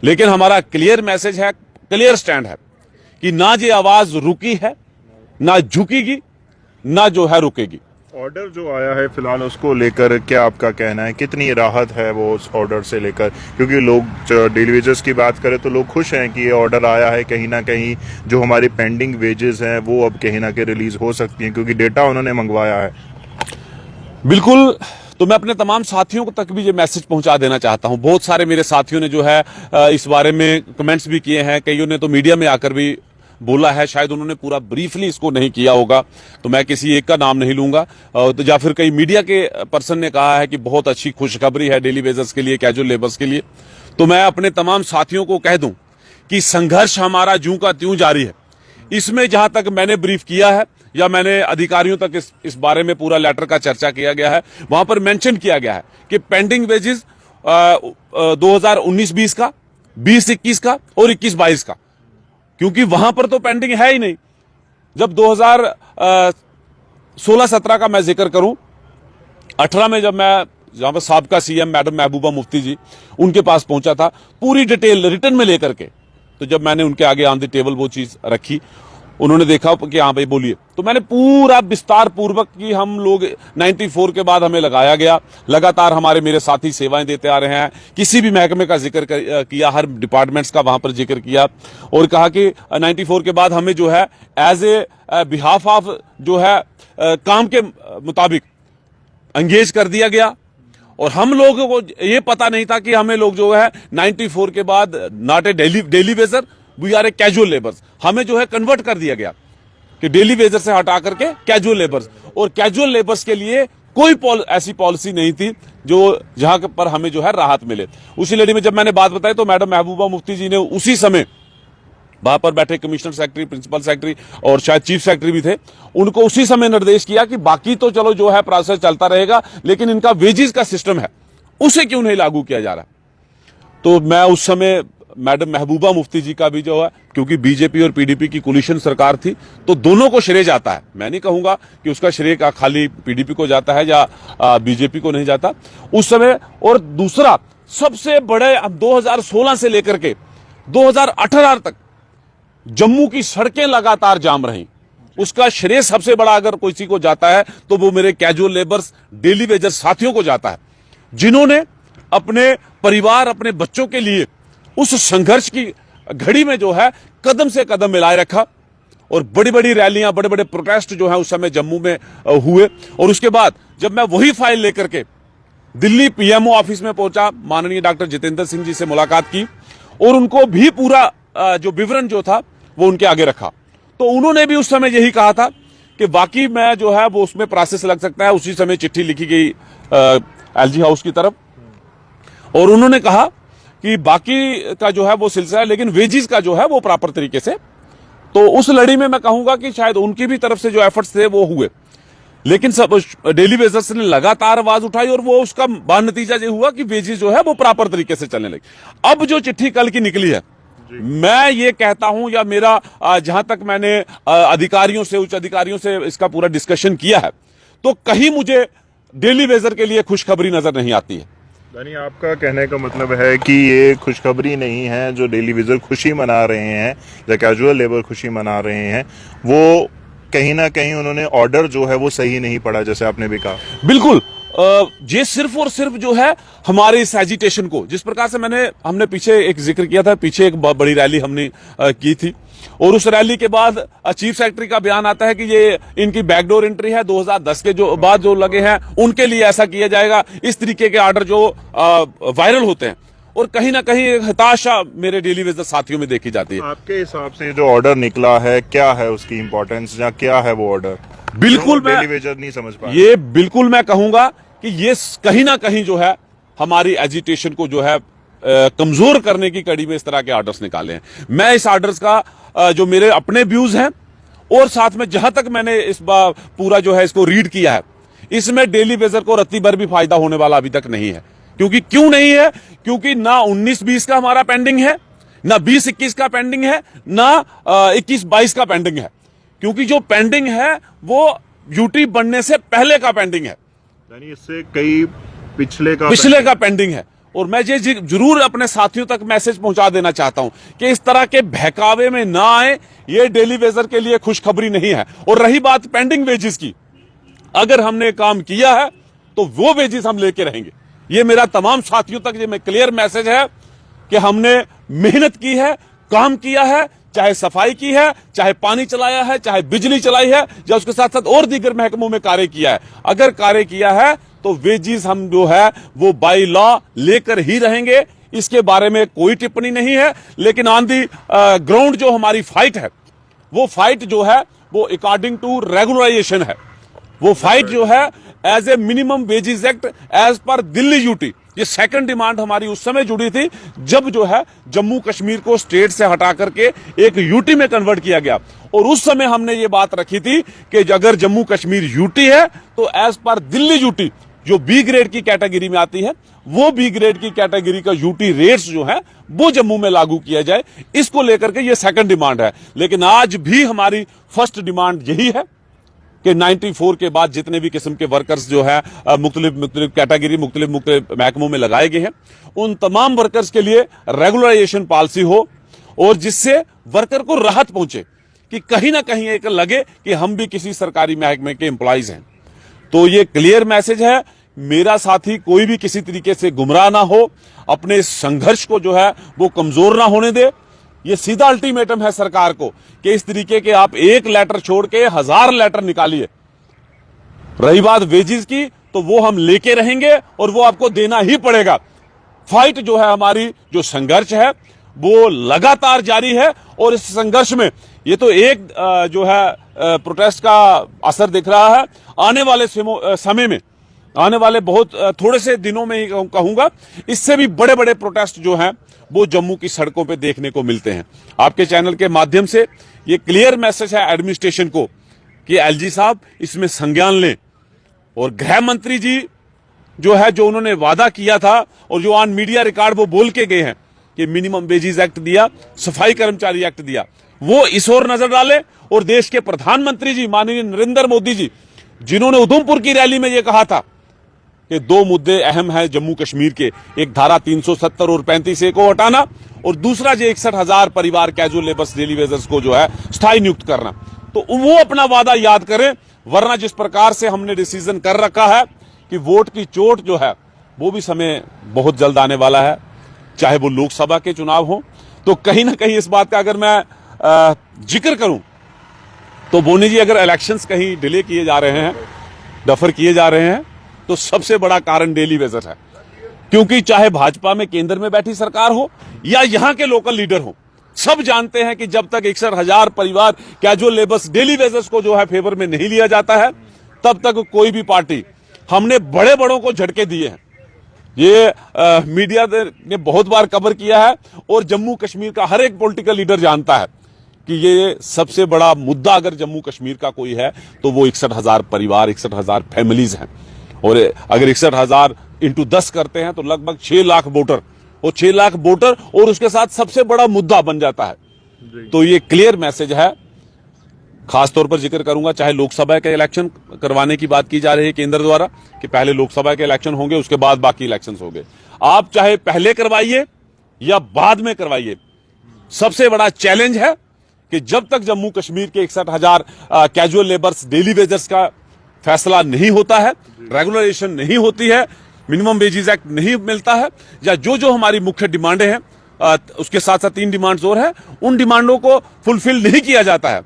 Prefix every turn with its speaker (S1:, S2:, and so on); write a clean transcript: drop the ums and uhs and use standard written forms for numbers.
S1: लेकिन हमारा clear message है, क्लियर स्टैंड है कि ना ये आवाज रुकी है, ना झुकेगी, ना जो है रुकेगी।
S2: ऑर्डर जो आया है फिलहाल उसको लेकर क्या आपका कहना है, कितनी राहत है वो उस ऑर्डर से लेकर? क्योंकि लोग डेली वेजेस की बात करें तो लोग खुश हैं कि ये ऑर्डर आया है, कहीं ना कहीं जो हमारी पेंडिंग वेजेस हैं वो अब कहीं ना कहीं रिलीज हो सकती हैं, क्योंकि डेटा उन्होंने मंगवाया है।
S1: बिल्कुल, तो मैं अपने तमाम साथियों को तक भी ये मैसेज पहुंचा देना चाहता हूं। बहुत सारे मेरे साथियों ने जो है इस बारे में कमेंट्स भी किए हैं, कईयों ने तो मीडिया में आकर भी बोला है, शायद उन्होंने पूरा ब्रीफली इसको नहीं किया होगा, तो मैं किसी एक का नाम नहीं लूंगा। तो या फिर कई मीडिया के पर्सन ने कहा है कि बहुत अच्छी खुशखबरी है डेली वेजर्स के लिए, कैजुअल लेबर्स के लिए। तो मैं अपने तमाम साथियों को कह दूं कि संघर्ष हमारा ज्यों का त्यों जारी है। इसमें जहां तक मैंने ब्रीफ किया है या मैंने अधिकारियों तक इस बारे में पूरा लेटर का चर्चा किया गया है, वहां पर मेंशन किया गया है कि पेंडिंग वेजेस 2019-20 का, 20-21 का और 21-22 का, क्योंकि वहां पर तो पेंडिंग है ही नहीं। जब 2016-17 का मैं जिक्र करूं, 18 में जब मैं जहां पर साबका सीएम मैडम महबूबा मुफ्ती जी उनके पास पहुंचा था, पूरी डिटेल रिटर्न में लेकर के, तो जब मैंने उनके आगे ऑन द टेबल वो चीज रखी, उन्होंने देखा कि हाँ भाई बोलिए, तो मैंने पूरा विस्तार पूर्वक कि हम लोग 94 के बाद हमें लगाया गया, लगातार हमारे मेरे साथी सेवाएं देते आ रहे हैं, किसी भी महकमे का जिक्र किया, हर डिपार्टमेंट्स का वहां पर जिक्र किया और कहा कि 94 के बाद हमें जो है एज ए बिहाफ ऑफ जो है काम के मुताबिक एंगेज कर दिया गया। और हम लोगों को ये पता नहीं था कि हमें लोग जो है 94 के बाद not a daily wager, we are a casual labours, हमें जो है कन्वर्ट कर दिया गया कि डेली वेजर से हटा करके कैजुअल लेबर्स। और कैजुअल लेबर्स के लिए कोई ऐसी पॉलिसी नहीं थी जो जहां पर हमें जो है राहत मिले। उसी लड़ी में जब मैंने बात बताई तो मैडम महबूबा मुफ्ती जी ने उसी समय वहां पर बैठे कमिश्नर सेक्रेटरी, प्रिंसिपल सेक्रेटरी और शायद चीफ सेक्रेटरी भी थे, उनको उसी समय निर्देश किया कि बाकी तो चलो जो है प्रोसेस चलता रहेगा, लेकिन इनका वेजेस का सिस्टम है उसे क्यों नहीं लागू किया जा रहा। तो मैं उस समय मैडम महबूबा मुफ्ती जी का भी जो है, क्योंकि बीजेपी और पीडीपी की कोलिशन सरकार थी, तो दोनों को श्रेय जाता है। मैं नहीं कहूंगा कि उसका श्रेय का खाली पीडीपी को जाता है या बीजेपी को नहीं जाता उस समय। और दूसरा सबसे बड़े 2016 से लेकर के 2018 तक जम्मू की सड़कें लगातार जाम रही, उसका श्रेय सबसे बड़ा अगर किसी को जाता है तो वो मेरे कैजुअल लेबर्स, डेली वेजर साथियों को जाता है, जिन्होंने अपने परिवार, अपने बच्चों के लिए उस संघर्ष की घड़ी में जो है कदम से कदम मिलाए रखा। और बड़ी बड़ी रैलियां, बड़े बड़े प्रोटेस्ट जो है उस समय जम्मू में हुए। और उसके बाद जब मैं वही फाइल लेकर के दिल्ली पीएमओ ऑफिस में पहुंचा, माननीय डॉक्टर जितेंद्र सिंह जी से मुलाकात की और उनको भी पूरा जो विवरण जो था वो उनके आगे रखा, तो उन्होंने भी उस समय यही कहा था कि बाकी मैं जो है वो उसमें प्रोसेस लग सकता है। उसी समय चिट्ठी लिखी गई एलजी हाउस की तरफ और उन्होंने कहा कि बाकी का जो है वो सिलसिला है, लेकिन वेजेस का जो है वो प्रॉपर तरीके से। तो उस लड़ी में मैं कहूंगा कि शायद उनकी भी तरफ से जो एफर्ट्स थे वो हुए, लेकिन सब डेली वेजर्स ने लगातार आवाज उठाई और वो उसका बाद नतीजा ये हुआ कि वेजेस जो है वो प्रॉपर तरीके से चलने लगी। अब जो चिट्ठी कल की निकली है, मैं ये कहता हूं या मेरा जहां तक मैंने अधिकारियों से, उच्च अधिकारियों से इसका पूरा डिस्कशन किया है, तो कहीं मुझे डेली वेजर के लिए खुशखबरी नजर नहीं आती है।
S2: यानी आपका कहने का मतलब है कि ये खुशखबरी नहीं है, जो डेली वेजर खुशी मना रहे हैं या कैजुअल लेबर खुशी मना रहे हैं, वो कहीं ना कहीं उन्होंने ऑर्डर जो है वो सही नहीं पड़ा, जैसे आपने भी कहा।
S1: बिल्कुल, ये सिर्फ और सिर्फ जो है हमारे इस एजिटेशन को, जिस प्रकार से हमने पीछे एक जिक्र किया था, पीछे एक बड़ी रैली हमने की थी और उस रैली के बाद चीफ सेक्रेटरी का बयान आता है कि ये इनकी बैकडोर एंट्री है, 2010 के जो बाद जो लगे हैं उनके लिए ऐसा किया जाएगा। इस तरीके के ऑर्डर जो वायरल होते हैं और कहीं ना कहीं हताशा मेरे डेली वेजर साथियों में देखी जाती है।
S2: आपके हिसाब से जो ऑर्डर निकला है, क्या है उसकी इंपॉर्टेंस या क्या है वो ऑर्डर?
S1: बिल्कुल मैं
S2: डेली वेजर नहीं समझ पा
S1: ये बिल्कुल मैं कहूंगा कि ये कहीं ना कहीं जो है हमारी एजिटेशन को जो है कमजोर करने की कड़ी में इस तरह के ऑर्डर्स निकाले हैं। मैं इस ऑर्डर्स का जो मेरे अपने व्यूज हैं और साथ में जहां तक मैंने इस बार पूरा जो है इसको रीड किया है, इसमें डेली वेजर को रत्ती भर भी फायदा होने वाला अभी तक नहीं है। क्यों नहीं है? क्योंकि ना 19-20 का हमारा पेंडिंग है, ना 20-21 का पेंडिंग है, ना 21-22 का पेंडिंग है। क्योंकि जो पेंडिंग है वो यूटी बनने से पहले का पेंडिंग है,
S2: यानी इससे कई पिछले का
S1: पेंडिंग है। और मैं ये जरूर अपने साथियों तक मैसेज पहुंचा देना चाहता हूं कि इस तरह के बहकावे में ना आए, ये डेली वेजर के लिए खुशखबरी नहीं है। और रही बात पेंडिंग वेजेस की, अगर हमने काम किया है तो वो वेजेस हम लेके रहेंगे। ये मेरा तमाम साथियों तक ये क्लियर मैसेज है कि हमने मेहनत की है, काम किया है, चाहे सफाई की है, चाहे पानी चलाया है, चाहे बिजली चलाई है, या उसके साथ साथ और दीगर महकमों में कार्य किया है। अगर कार्य किया है तो वेजेस हम जो है वो बाय लॉ लेकर ही रहेंगे, इसके बारे में कोई टिप्पणी नहीं है। लेकिन ऑन दी ग्राउंड जो हमारी फाइट है, वो फाइट जो है वो अकॉर्डिंग टू रेगुलराइजेशन है। वो फाइट जो है as a minimum wages act as per Delhi UT, ये सेकंड डिमांड हमारी उस समय जुड़ी थी जब जो है जम्मू कश्मीर को स्टेट से हटा करके एक यूटी में कन्वर्ट किया गया। और उस समय हमने ये बात रखी थी कि अगर जम्मू कश्मीर यूटी है तो एज पर दिल्ली यूटी जो बी ग्रेड की कैटेगरी में आती है, वो बी ग्रेड की कैटेगरी का यूटी रेट्स जो है वो जम्मू में लागू किया जाए। इसको लेकर के ये सेकंड डिमांड है। लेकिन आज भी हमारी फर्स्ट डिमांड यही है कि 94 के बाद जितने भी किस्म के वर्कर्स जो है मुख्तलिफ कैटेगरी मुख्तलिफ महकमों में लगाए गए हैं, उन तमाम वर्कर्स के लिए रेगुलराइजेशन पॉलिसी हो और जिससे वर्कर को राहत पहुंचे कि कहीं ना कहीं एक लगे कि हम भी किसी सरकारी महकमे के एम्प्लॉइज हैं। तो ये क्लियर मैसेज है, मेरा साथी कोई भी किसी तरीके से गुमराह ना हो, अपने संघर्ष को जो है वो कमजोर ना होने दे। ये सीधा अल्टीमेटम है सरकार को कि इस तरीके के आप एक लेटर छोड़ के 1000 लेटर निकालिए। रही बात वेजेस की, तो वो हम लेके रहेंगे और वो आपको देना ही पड़ेगा। फाइट जो है हमारी, जो संघर्ष है वो लगातार जारी है। और इस संघर्ष में ये तो एक जो है प्रोटेस्ट का असर दिख रहा है। आने वाले समय में, आने वाले बहुत थोड़े से दिनों में ही कहूंगा, इससे भी बड़े बड़े प्रोटेस्ट जो हैं वो जम्मू की सड़कों पे देखने को मिलते हैं। आपके चैनल के माध्यम से ये क्लियर मैसेज है एडमिनिस्ट्रेशन को कि एलजी साहब इसमें संज्ञान लें। और गृह मंत्री जी जो है, जो उन्होंने वादा किया था और जो ऑन मीडिया रिकॉर्ड वो बोल के गए हैं कि मिनिमम वेजेस एक्ट दिया, सफाई कर्मचारी एक्ट दिया, वो इस ओर नजर डाले। और देश के प्रधानमंत्री जी माननीय नरेंद्र मोदी जी, जिन्होंने उधमपुर की रैली में ये कहा था कि 2 मुद्दे अहम हैं जम्मू कश्मीर के, एक धारा 370 और 35A को हटाना और दूसरा जो 61,000 परिवार कैजुअल लेबर्स डेली वेजर्स को जो है स्थायी नियुक्त करना, तो वो अपना वादा याद करें। वरना जिस प्रकार से हमने डिसीजन कर रखा है कि वोट की चोट जो है वो भी समय बहुत जल्द आने वाला है, चाहे वो लोकसभा के चुनाव हो। तो कहीं ना कहीं इस बात का अगर मैं जिक्र करूं तो बोनी जी, अगर इलेक्शंस कहीं डिले किए जा रहे हैं, डफर किए जा रहे हैं, तो सबसे बड़ा कारण डेली वेजर है। क्योंकि चाहे भाजपा में केंद्र में बैठी सरकार हो या यहां के लोकल लीडर हो, सब जानते हैं कि जब तक 61,000 परिवार कैजुअल लेबर्स डेली वेजर्स को जो है फेवर में नहीं लिया जाता है, तब तक कोई भी पार्टी, हमने बड़े बड़ों को झटके दिए हैं। ये मीडिया ने बहुत बार कवर किया है और जम्मू कश्मीर का हर एक पॉलिटिकल लीडर जानता है कि ये सबसे बड़ा मुद्दा अगर जम्मू कश्मीर का कोई है तो वो 61,000 परिवार, 61,000 फैमिलीज हैं। और अगर 61,000 इंटू 10 करते हैं तो लगभग 6 लाख वोटर, और 6 लाख वोटर और उसके साथ सबसे बड़ा मुद्दा बन जाता है। तो ये क्लियर मैसेज है। खासतौर पर जिक्र करूंगा, चाहे लोकसभा के इलेक्शन करवाने की बात की जा रही है केंद्र द्वारा कि पहले लोकसभा के इलेक्शन होंगे, उसके बाद बाकी इलेक्शन होंगे। आप चाहे पहले करवाइए या बाद में करवाइए, सबसे बड़ा चैलेंज है कि जब तक जम्मू कश्मीर के 61,000 कैजुअल लेबर्स डेली वेजर्स का फैसला नहीं होता है, रेगुलराइजेशन नहीं होती है, मिनिमम वेजेस एक्ट नहीं मिलता है, या जो जो हमारी मुख्य डिमांडें हैं उसके साथ साथ 3 डिमांड्स और हैं, उन डिमांडों को फुलफिल नहीं किया जाता है,